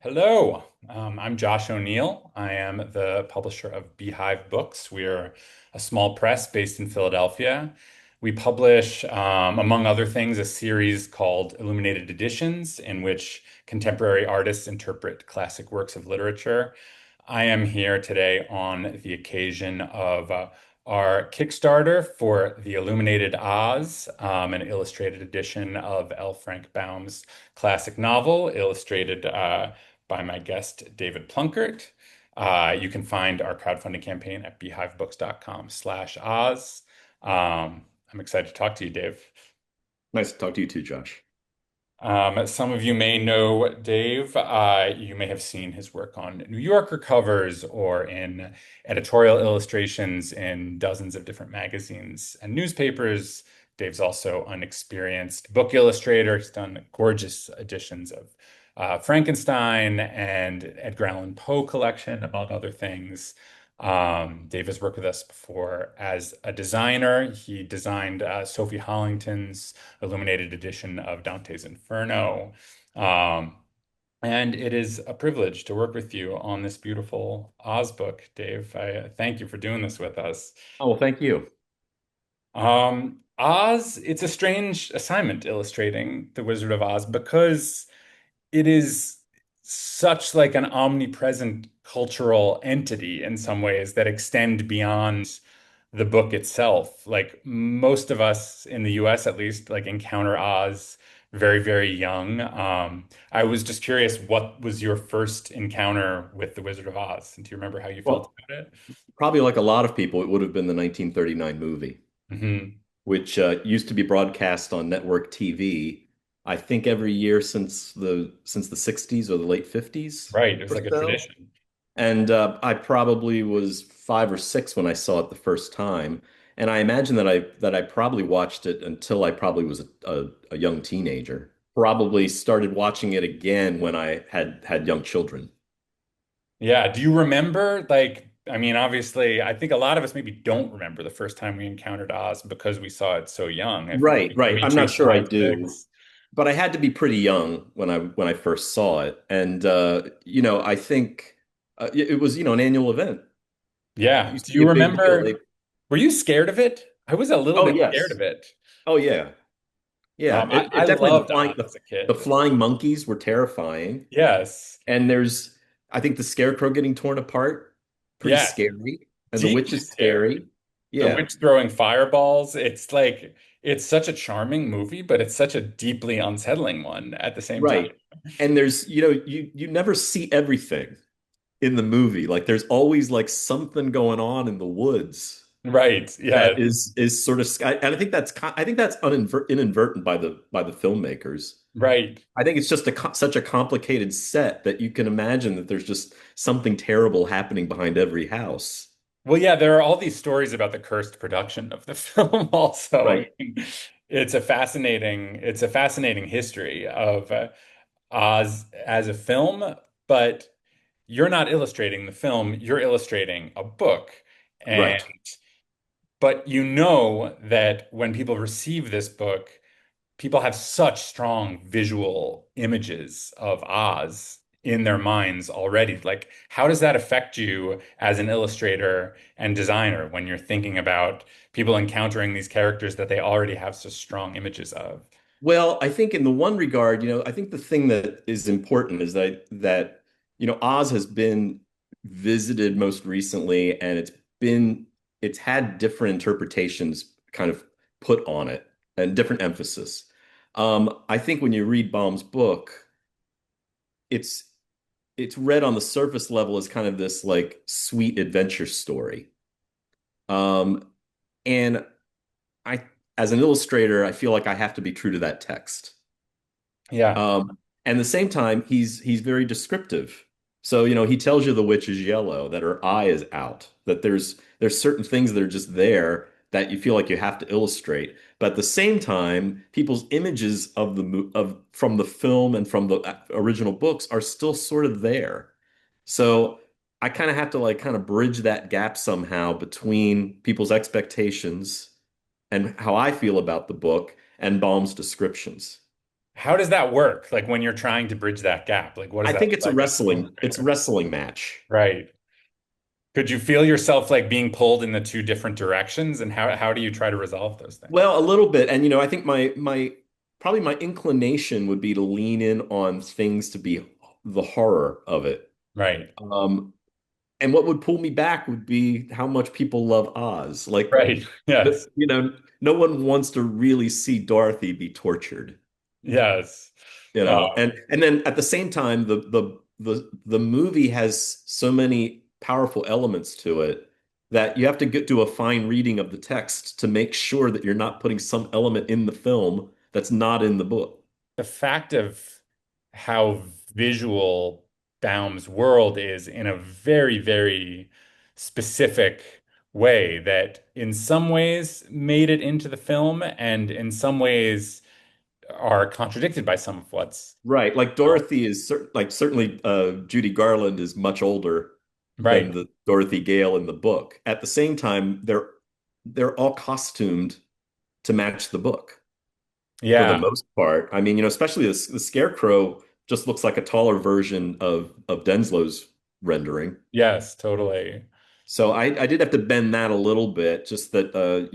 Hello, I'm Josh O'Neill. I am the publisher of Beehive Books. We're a small press based in Philadelphia. We publish, among other things, a series called Illuminated Editions, in which contemporary artists interpret classic works of literature. I am here today on the occasion of our Kickstarter for the Illuminated Oz, an illustrated edition of L. Frank Baum's classic novel, illustrated by my guest, David Plunkert. You can find our crowdfunding campaign at beehivebooks.com/Oz. I'm excited to talk to you, Dave. Nice to talk to you too, Josh. Some of you may know Dave. You may have seen his work on New Yorker covers or in editorial illustrations in dozens of different magazines and newspapers. Dave's also an experienced book illustrator. He's done gorgeous editions of Frankenstein and Edgar Allan Poe collection, among other things. Dave has worked with us before as a designer. He designed Sophie Hollington's illuminated edition of Dante's Inferno. Um, and it is a privilege to work with you on this beautiful Oz book, Dave. I thank you for doing this with us. Oh, well, thank you. Oz, it's a strange assignment illustrating The Wizard of Oz because it is such like an omnipresent cultural entity in some ways that extend beyond the book itself. Like most of us in the US at least like encounter Oz very, very young. I was just curious, what was your first encounter with The Wizard of Oz? And do you remember how you felt Well, about it? probably like a lot of people, it would have been the 1939 movie, Hmm. which used to be broadcast on network TV, I think every year since the 60s or the late 50s Right, it was or like a so. tradition. And I probably was 5 or 6 when I saw it the first time. And I imagine that I probably watched it until I probably was a young teenager. Probably started watching it again when I had young children. Yeah. Do you remember, like, I mean, obviously, I think a lot of us maybe don't remember the first time we encountered Oz because we saw it so young. If Right, right. I'm maybe not eight, sure I five, do, six. but I had to be pretty young when I first saw it, and I think it was an annual event. It Yeah. used Do to be you a big deal. remember, were you scared of it? I was a little Oh bit scared yes, of it. oh yeah, yeah. I Definitely loved Oz as a the kid. flying monkeys were terrifying, Yes. and I think the scarecrow getting torn apart, pretty Yes. scary, and the witch Deeply is scary. scary. The Yeah, witch throwing fireballs. It's like, it's such a charming movie, but it's such a deeply unsettling one at the same time. right. And there's you never see everything in the movie. Like there's always like something going on in the woods Right. that Yeah. is sort of and I think that's inadvertent by the filmmakers. Right. I think it's just such a complicated set that you can imagine that there's just something terrible happening behind every house. Well, yeah, there are all these stories about the cursed production of the film also. I Right, mean, it's a fascinating history of Oz as a film, but you're not illustrating the film, you're illustrating a book. And right. but you know that when people receive this book, people have such strong visual images of Oz in their minds already. Like, how does that affect you as an illustrator and designer when you're thinking about people encountering these characters that they already have such strong images of? Well, I think in the one regard, I think the thing that is important is that Oz has been visited most recently, and it's had different interpretations kind of put on it and different emphasis. I think when you read Baum's book, it's it's read on the surface level as kind of this like sweet adventure story. Um, and I, as an illustrator, I feel like I have to be true to that text. Yeah. And at the same time, he's very descriptive. So, he tells you the witch is yellow, that her eye is out, that there's certain things that are just there that you feel like you have to illustrate. But at the same time, people's images of of from the film and from the original books are still sort of there. So I kind of have to like kind of bridge that gap somehow between people's expectations and how I feel about the book and Baum's descriptions. How does that work? Like when you're trying to bridge that gap, like what does I that think look like as an it's a illustrator? wrestling match. Right. Could you feel yourself like being pulled in the two different directions, and how do you try to resolve those things? Well, a little bit. And I think my probably my inclination would be to lean in on things to be the horror of it. Right. Um, and what would pull me back would be how much people love Oz. Like, Right. Yes. no one wants to really see Dorothy be tortured. Yes. And then at the same time, the movie has so many powerful elements to it that you have to get to a fine reading of the text to make sure that you're not putting some element in the film that's not in the book. The fact of how visual Baum's world is in a very, very specific way that in some ways made it into the film and in some ways are contradicted by some of what's Right. Like Dorothy is like certainly Judy Garland is much older than right. the Dorothy Gale in the book. At the same time, they're all costumed to match the book for the Yeah. most part. I mean, especially the Scarecrow just looks like a taller version of Denslow's rendering. Yes, totally. So I did have to bend that a little bit, just that uh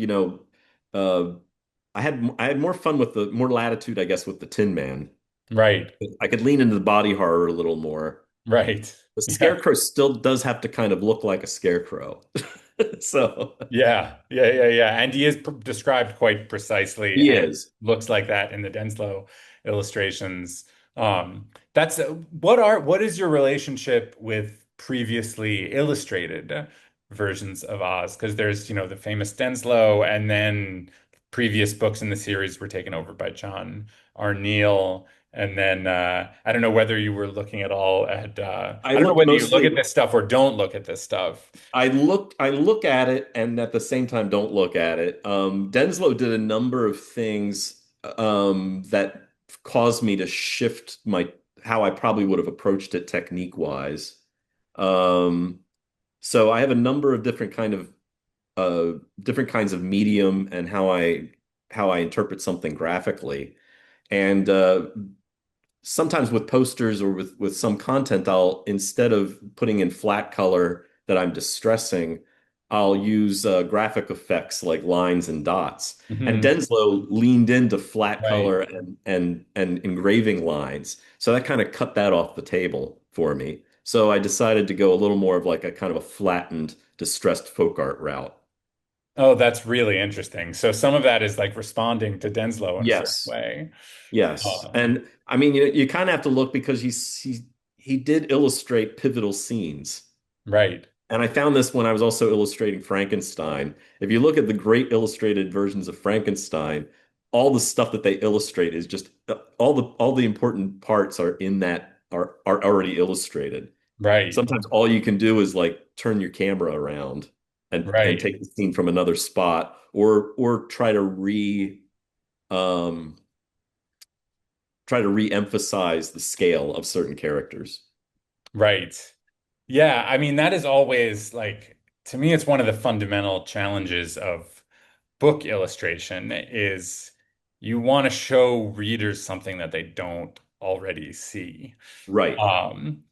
I had more fun with the more latitude, I guess, with the Tin Man. Right. I could lean into the body horror a little more. Right. The Yeah. Scarecrow still does have to kind of look like a scarecrow. So Yeah, yeah, yeah, yeah. And he is described quite precisely he and is. looks like that in the Denslow illustrations. What is your relationship with previously illustrated versions of Oz? Because there's, the famous Denslow, and then previous books in the series were taken over by John R. Neal. And then I don't know whether you were looking at all at I I don't know looked whether you look at mostly this stuff or don't look at this stuff. I look at it and at the same time don't look at it. Denslow did a number of things that caused me to shift my how I probably would have approached it technique wise. Um, so I have a number of different kinds of medium and how I interpret something graphically. And sometimes with posters or with some content, I'll instead of putting in flat color that I'm distressing, I'll use graphic effects like lines and dots. And Mhm. Denslow leaned into flat Right. color and engraving lines. So that kind of cut that off the table for me. So I decided to go a little more of like a kind of a flattened, distressed folk art route. Oh, that's really interesting. So some of that is like responding to Denslow in a certain Yes. way. Yes. Um, And I mean, you kind of have to look because he did illustrate pivotal scenes. right, And I found this when I was also illustrating Frankenstein. If you look at the great illustrated versions of Frankenstein, all the stuff that they illustrate is just all the important parts are in that are already illustrated. right, Sometimes all you can do is like turn your camera around and right, take the scene from another spot or um try to re-emphasize the scale of certain characters. right. Yeah, I mean, that is always like, to me, it's one of the fundamental challenges of book illustration is you want to show readers something that they don't already see. Right. Um,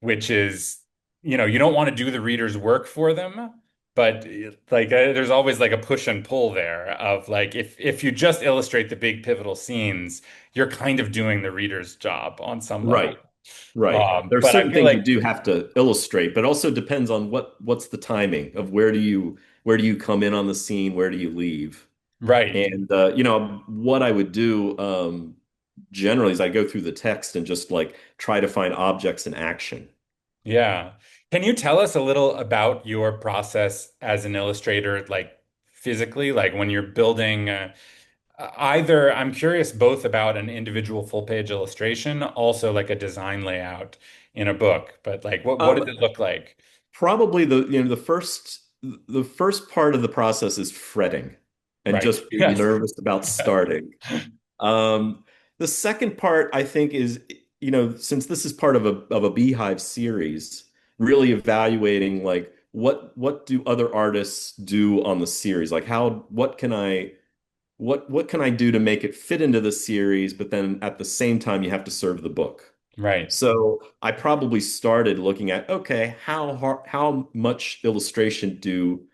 which is, you don't want to do the reader's work for them, but like there's always like a push and pull there of like if you just illustrate the big pivotal scenes, you're kind of doing the reader's job on some level. Right. Right. There are But I certain feel things you like do have to illustrate, but also depends on what's the timing of where do you come in on the scene, where do you leave? right, And what I would do generally is I go through the text and just like try to find objects in action. yeah. Can you tell us a little about your process as an illustrator, like physically, like when you're building? Either I'm curious both about an individual full page illustration, also like a design layout in a book, but like what does Um, it look like? Probably the first part of the process is fretting and Right. just being Yes. nervous about starting. Um, the second part, I think, is, since this is part of a Beehive series, really evaluating like what do other artists do on the series? Like what can I what can I do to make it fit into the series, but then at the same time you have to serve the book. Right. So I probably started looking at, okay, how much illustration do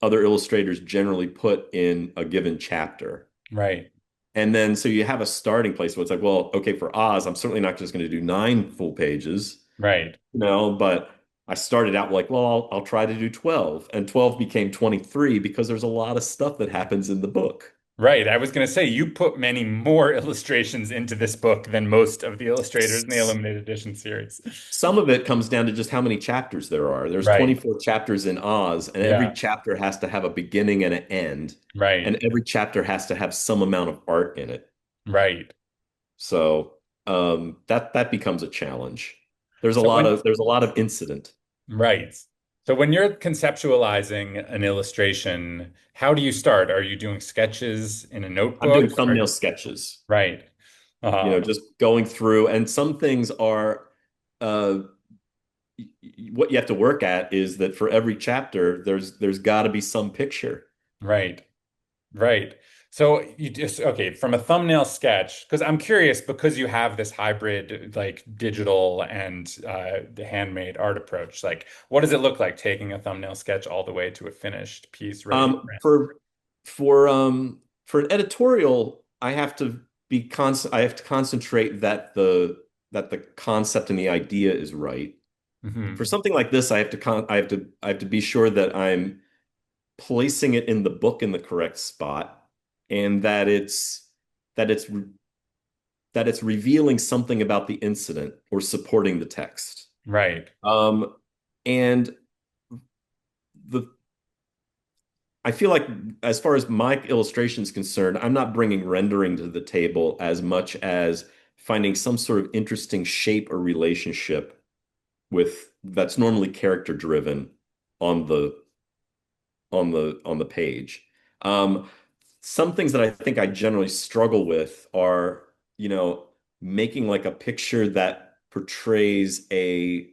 other illustrators generally put in a given chapter? Right. And then so you have a starting place where it's like, well, okay, for Oz, I'm certainly not just going to do 9 full pages, Right. but I started out like, well, I'll try to do 12, and 12 became 23 because there's a lot of stuff that happens in the book. Right. I was going to say you put many more illustrations into this book than most of the illustrators in the S- Illuminated Edition series. Some of it comes down to just how many chapters there are. There's Right. 24 chapters in Oz, and every Yeah. chapter has to have a beginning and an end, Right. and every chapter has to have some amount of art in it. Right. So that becomes a challenge. So when There's a lot of incident. Right. So when you're conceptualizing an illustration, how do you start? Are you doing sketches in a I'm doing notebook? thumbnail sketches, Right. just going through, and some things are uh, what you have to work at is that for every chapter, there's got to be some picture. Right. Right. So you just, okay, from a thumbnail sketch, because I'm curious, because you have this hybrid, like digital and the handmade art approach, like what does it look like taking a thumbnail sketch all the way to a finished piece ready to Um, print? for for an editorial, I have to concentrate that the concept and the idea is right. For Hmm. something like this, I have to be sure that I'm placing it in the book in the correct spot, and that it's re- that it's revealing something about the incident or supporting the text. Right. Um, and the I feel like as far as my illustration is concerned, I'm not bringing rendering to the table as much as finding some sort of interesting shape or relationship with that's normally character driven on the page. Um, some things that I think I generally struggle with are, making like a picture that portrays a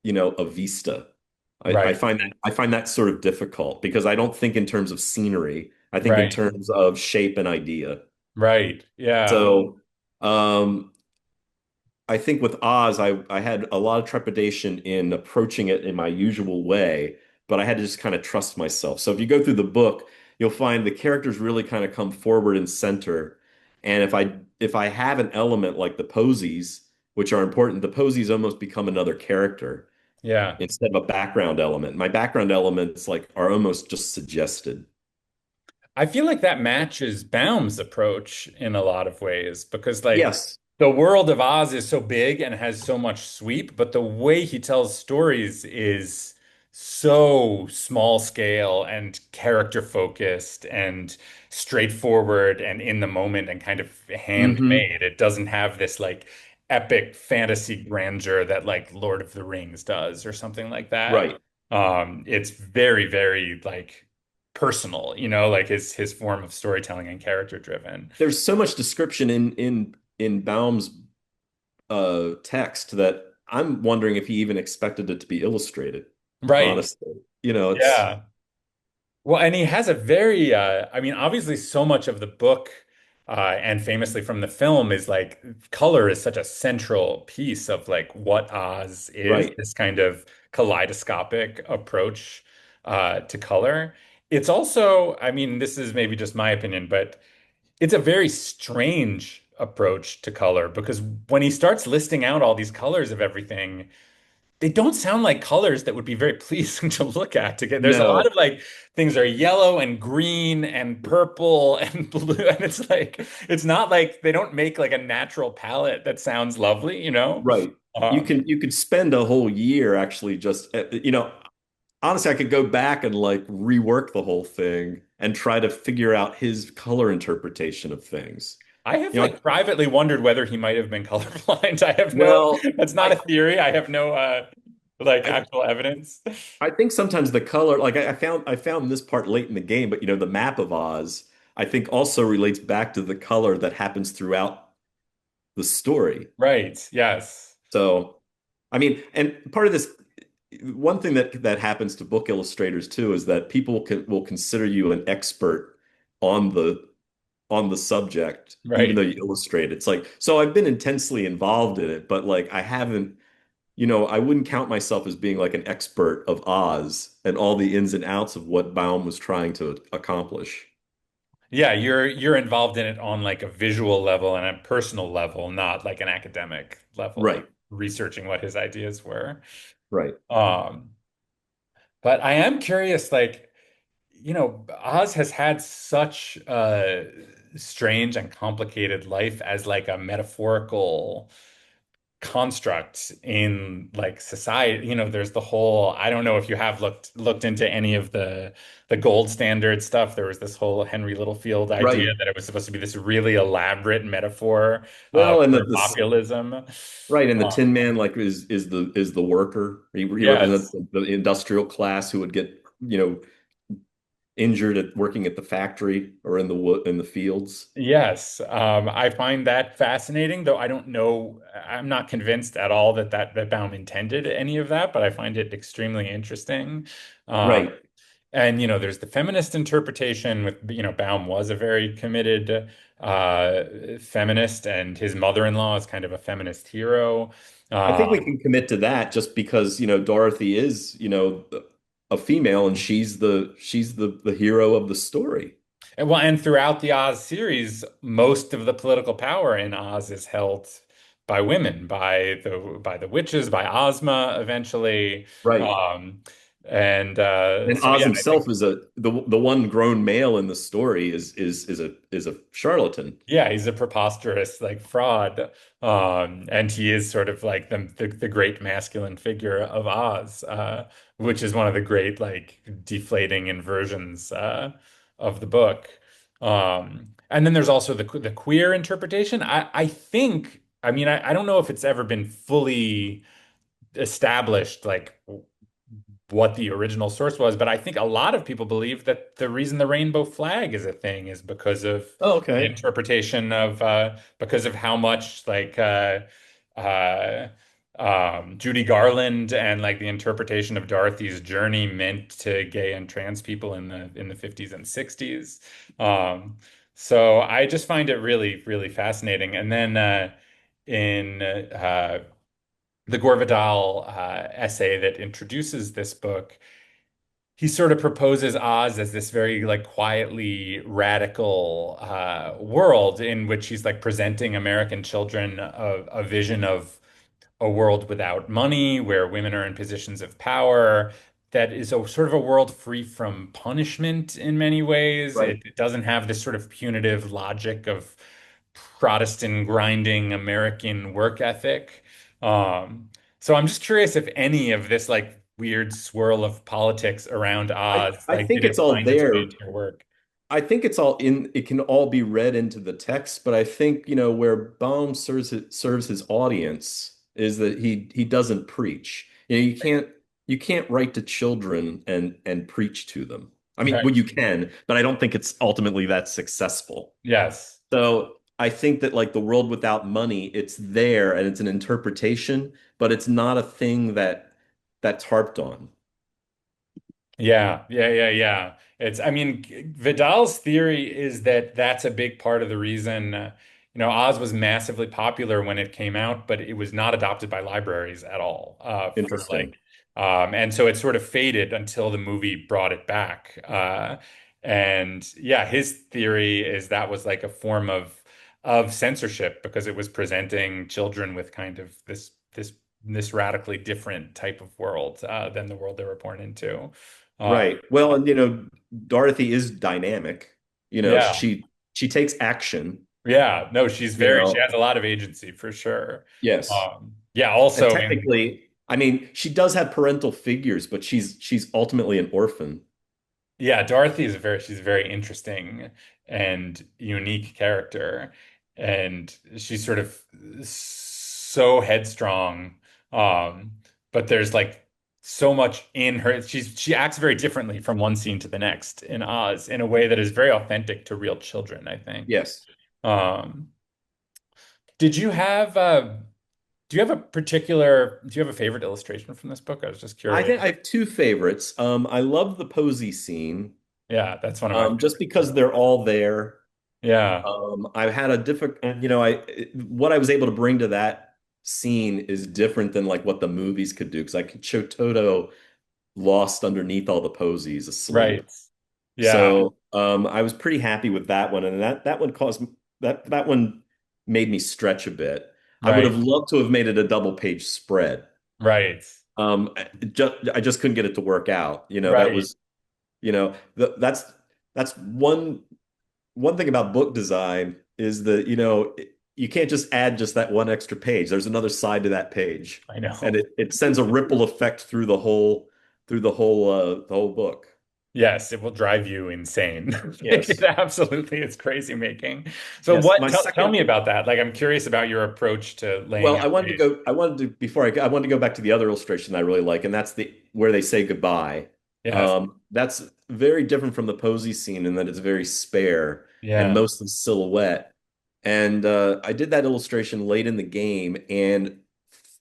vista. Right. I find that sort of difficult because I don't think in terms of scenery. I think in Right. terms of shape and idea. Right. Yeah. So, um, I think with Oz, I had a lot of trepidation in approaching it in my usual way, but I had to just kind of trust myself. So if you go through the book, you'll find the characters really kind of come forward and center. And if I have an element like the posies, which are important, the posies almost become another character Yeah. instead of a background element. My background elements like are almost just suggested. I feel like that matches Baum's approach in a lot of ways because, like, Yes, the world of Oz is so big and has so much sweep, but the way he tells stories is so small scale and character focused and straightforward and in the moment and kind of hmm handmade. It doesn't have this like epic fantasy grandeur that like Lord of the Rings does or something like that. right. It's very, very like personal, like his form of storytelling and character driven. There's so much description in Baum's text that I'm wondering if he even expected it to be illustrated. Right. Honestly, it's Yeah. Well, and he has a very, I mean, obviously, so much of the book, and famously from the film, is like color is such a central piece of like what Oz is, right. this kind of kaleidoscopic approach to color. It's also, I mean, this is maybe just my opinion, but it's a very strange approach to color because when he starts listing out all these colors of everything, they don't sound like colors that would be very pleasing to look at to get. There's a lot of No, like things are yellow and green and purple and blue, and it's like it's not like they don't make like a natural palette that sounds lovely. right. Um, You could spend a whole year actually just honestly, I could go back and like rework the whole thing and try to figure out his color interpretation of things. I have You know, like privately wondered whether he might have been colorblind. I have no, well, that's not a theory. I have no like I actual evidence. I think sometimes the color, like I found this part late in the game, but the map of Oz, I think also relates back to the color that happens throughout the story. Right. Yes. So, I mean, and part of this, one thing that happens to book illustrators too is that will consider you an expert on the subject, even though Right. you illustrate. It's like, so I've been intensely involved in it, but like I haven't, I wouldn't count myself as being like an expert of Oz and all the ins and outs of what Baum was trying to accomplish. Yeah, you're involved in it on like a visual level and a personal level, not like an academic level, like Right, researching what his ideas were. right, Um, but I am curious, like, Oz has had such a strange and complicated life as like a metaphorical construct in like society. There's the whole, I don't know if you have looked into any of the gold standard stuff. There was this whole Henry Littlefield idea right. that it was supposed to be this really elaborate metaphor Well, and for populism. right, and the Tin Man like is the worker. He represents Yes. the industrial class who would get, injured at working at the factory or in the wood in the fields. Yes, I find that fascinating, though I don't know, I'm not convinced at all that Baum intended any of that, but I find it extremely interesting. Um, Right. and there's the feminist interpretation with, Baum was a very committed feminist, and his mother-in-law is kind of a feminist hero. I think we Um, can commit to that just because, Dorothy is, a female and she's the hero of the story. and throughout the Oz series, most of the political power in Oz is held by women, by the witches, by Ozma eventually. Right. Um, and And so Oz yeah, I think himself is the one grown male in the story is a charlatan. yeah, he's a preposterous like fraud. And he is sort of like the great masculine figure of Oz, which is one of the great like deflating inversions of the book. And then there's also the queer interpretation. I think, I mean, I don't know if it's ever been fully established like what the original source was, but I think a lot of people believe that the reason the rainbow flag is a thing is because of Oh, the okay. interpretation of because of how much like uh, Judy Garland and like the interpretation of Dorothy's journey meant to gay and trans people in the 50s and 60s. So I just find it really, really fascinating. And then in the Gore Vidal essay that introduces this book, he sort of proposes Oz as this very like quietly radical world in which he's like presenting American children a vision of a world without money, where women are in positions of power, that is a sort of a world free from punishment in many ways. Right. It doesn't have this sort of punitive logic of Protestant grinding American work ethic. So I'm just curious if any of this like weird swirl of politics around I Oz, I like, did think it it's all find its way there. into your work? I think it can all be read into the text, but I think, where Baum serves his audience is that he doesn't preach. You can't write to children and preach to them. I mean, Right. well, you can, but I don't think it's ultimately that successful. Yes. So I think that like the world without money, it's there and it's an interpretation, but it's not a thing that's harped on. Yeah, yeah, yeah, yeah. I mean, Vidal's theory is that that's a big part of the reason, Oz was massively popular when it came out, but it was not adopted by libraries at all, for Interesting. like, and so it sort of faded until the movie brought it back. And yeah, his theory is that was like a form of censorship because it was presenting children with kind of this radically different type of world, than the world they were born into. Uh, Right. Well, and Dorothy is dynamic. yeah, she takes action, yeah. No, she has you know. a lot of agency for sure. Yes. Yeah, And also in technically, I mean, she does have parental figures, but she's ultimately an orphan. Yeah, Dorothy she's a very interesting and unique character. And she's sort of so headstrong. Um, but there's like so much in her. She acts very differently from one scene to the next in Oz in a way that is very authentic to real children, I think. Yes. Um, did you have do you have a favorite illustration from this book? I was just I curious. think I have two favorites. I love the posy scene. Yeah, that's one of my Just favorites because too. they're all there. Yeah, I've had a difficult, what I was able to bring to that scene is different than like what the movies could do because I could show Toto lost underneath all the posies asleep. right. Yeah, So I was pretty happy with that one, and that one caused that one made me stretch a bit. I would right, have loved to have made it a double page spread. right, I just couldn't get it to work out. That right. was that's one thing about book design is that you can't just add just that one extra page. There's another side to that page, I and know. it sends a ripple effect through the whole book. Yes, it will drive you insane. Like, it Yes. absolutely, it's crazy making. So Yes, what, my tell second. me about that. Like, I'm curious about your approach to laying Well, out page. I wanted to go back to the other illustration I really like, and that's the where they say goodbye. Yes. That's very different from the Posey scene in that it's very spare and Yeah. mostly silhouette. And I did that illustration late in the game, and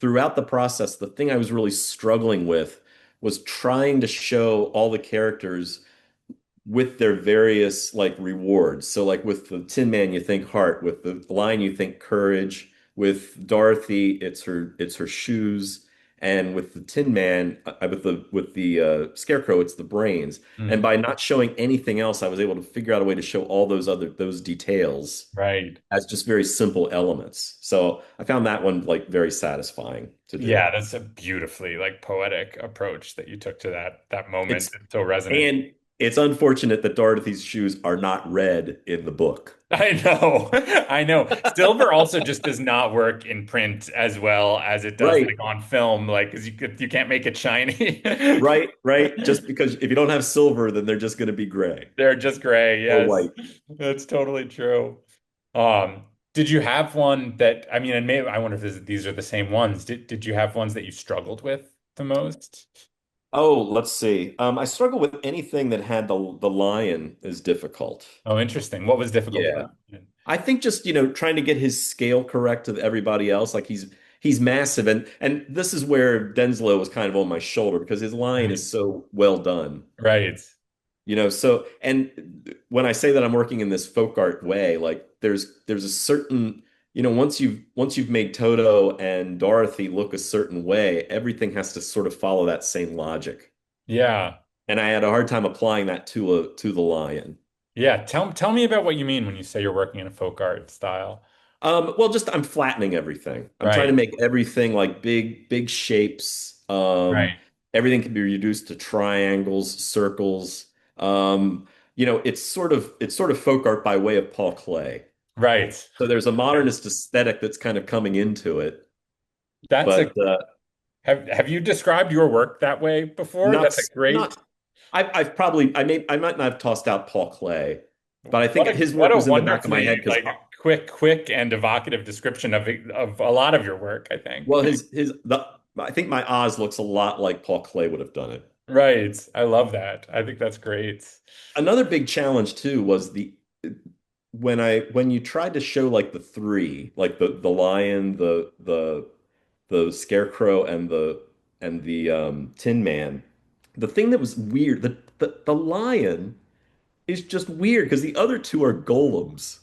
throughout the process, the thing I was really struggling with was trying to show all the characters with their various like rewards. So like with the Tin Man, you think heart. With the Lion, you think courage. With Dorothy, it's her shoes. And with the Tin Man, with the Scarecrow, it's the brains. And Mm, by not showing anything else, I was able to figure out a way to show all those details right. as just very simple elements. So I found that one like very satisfying to do. Yeah, that's a beautifully like poetic approach that you took to that moment. It's It's so resonant. and it's unfortunate that Dorothy's shoes are not red in the book. I know. I know. Silver also just does not work in print as well as it does Right, like on film, like because you can't make it shiny. right, right. Just because if you don't have silver, then they're just going to be gray They're just gray. or Yes, white. that's totally true. Did you have one that, I mean, and maybe I wonder if these are the same ones. Did you have ones that you struggled with the most? Oh, let's see. I struggle with anything that had the lion is difficult. Oh, interesting. What was difficult Yeah. about it? I think just, trying to get his scale correct with everybody else. Like he's massive and this is where Denslow was kind of on my shoulder because his lion Right. is so well done. Right. So and when I say that I'm working in this folk art way, like there's a certain, once you've made Toto and Dorothy look a certain way, everything has to sort of follow that same logic. Yeah. And I had a hard time applying that to the lion. Yeah. Tell me about what you mean when you say you're working in a folk art style. Well, just I'm flattening everything. I'm trying to Right. make everything like big shapes. Right. Everything can be reduced to triangles, circles. It's sort of folk art by way of Paul Klee. Right. So there's a modernist aesthetic that's kind of coming into it, That's a but have you described your work that way before? not That's a great not. I might not have tossed out Paul Klee, but I think what a his what work a was in the back of my head wonderfully because like quick and evocative description of a lot of your work, I think. well I think my Oz looks a lot like Paul Klee would have done it. Right. I love that. I think that's great. Another big challenge too was the when you tried to show like the three, like the lion, the scarecrow, and the Tin Man. The thing that was weird, the lion is just weird because the other two are golems.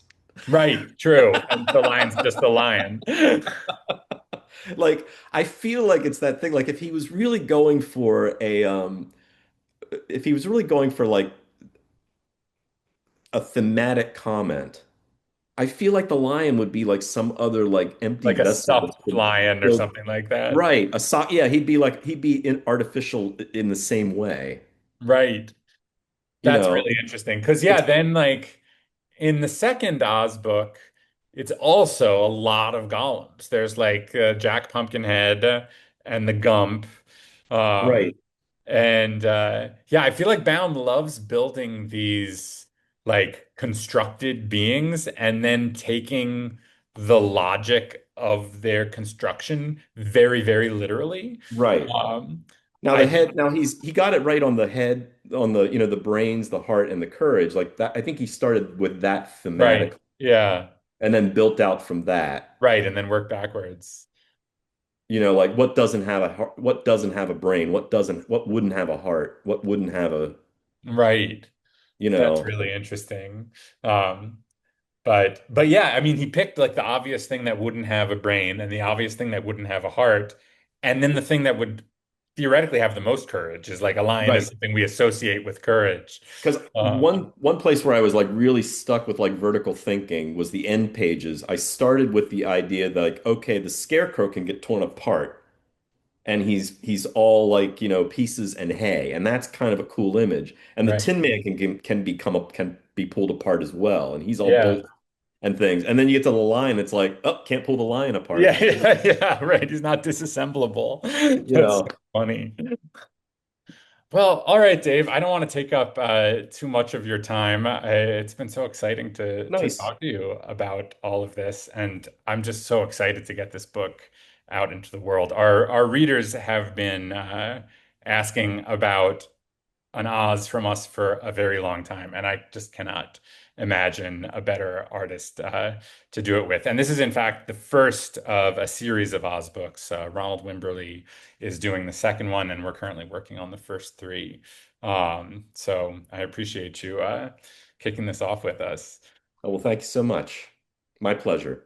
Right, true. And the lion's just the lion. Like I feel like it's that thing. Like if he was really going for like a thematic comment, I feel like the lion would be like some other like empty Like a vessel that's stuffed been lion or filled. something like that. Right. Yeah, he'd be artificial in the same way. Right. You That's know, really interesting. Because, yeah, it's then, like, in the second Oz book, it's also a lot of golems. There's like Jack Pumpkinhead and the Gump. Um, right. and yeah, I feel like Baum loves building these like constructed beings and then taking the logic of their construction very, very literally. Right. Um, Now the I head, now he got it right on the head, on the brains, the heart, and the courage. Like that, I think he started with that right, thematic yeah, and then built out from that. right, and then work backwards. Like what doesn't have a heart, what wouldn't have a brain, what wouldn't have a heart, what wouldn't have a, Right. you That's know. really interesting. Um, but yeah, I mean, he picked like the obvious thing that wouldn't have a brain and the obvious thing that wouldn't have a heart, and then the thing that would theoretically have the most courage is like a lion is Right. something we associate with courage. Because one place where I was like really stuck with like vertical thinking was the end pages. I started with the idea that like, okay, the scarecrow can get torn apart and he's all like, pieces and hay, and that's kind of a cool image. And the Right. Tin Man can become up can be pulled apart as well, and he's all Yeah. bolt and things. And then you get to the lion, it's like, oh, can't pull the lion apart. Yeah, yeah, yeah, right. He's not disassemblable. You That's so know, funny. Well, all right, Dave. I don't want to take up too much of your time. It's been so exciting to nice. talk to you about all of this, and I'm just so excited to get this book out into the world. Our readers have been asking about an Oz from us for a very long time, and I just cannot imagine a better artist to do it with. And this is, in fact, the first of a series of Oz books. Ronald Wimberly is doing the second one, and we're currently working on the first three. So I appreciate you kicking this off with us. Oh, well, thank you so much. My pleasure.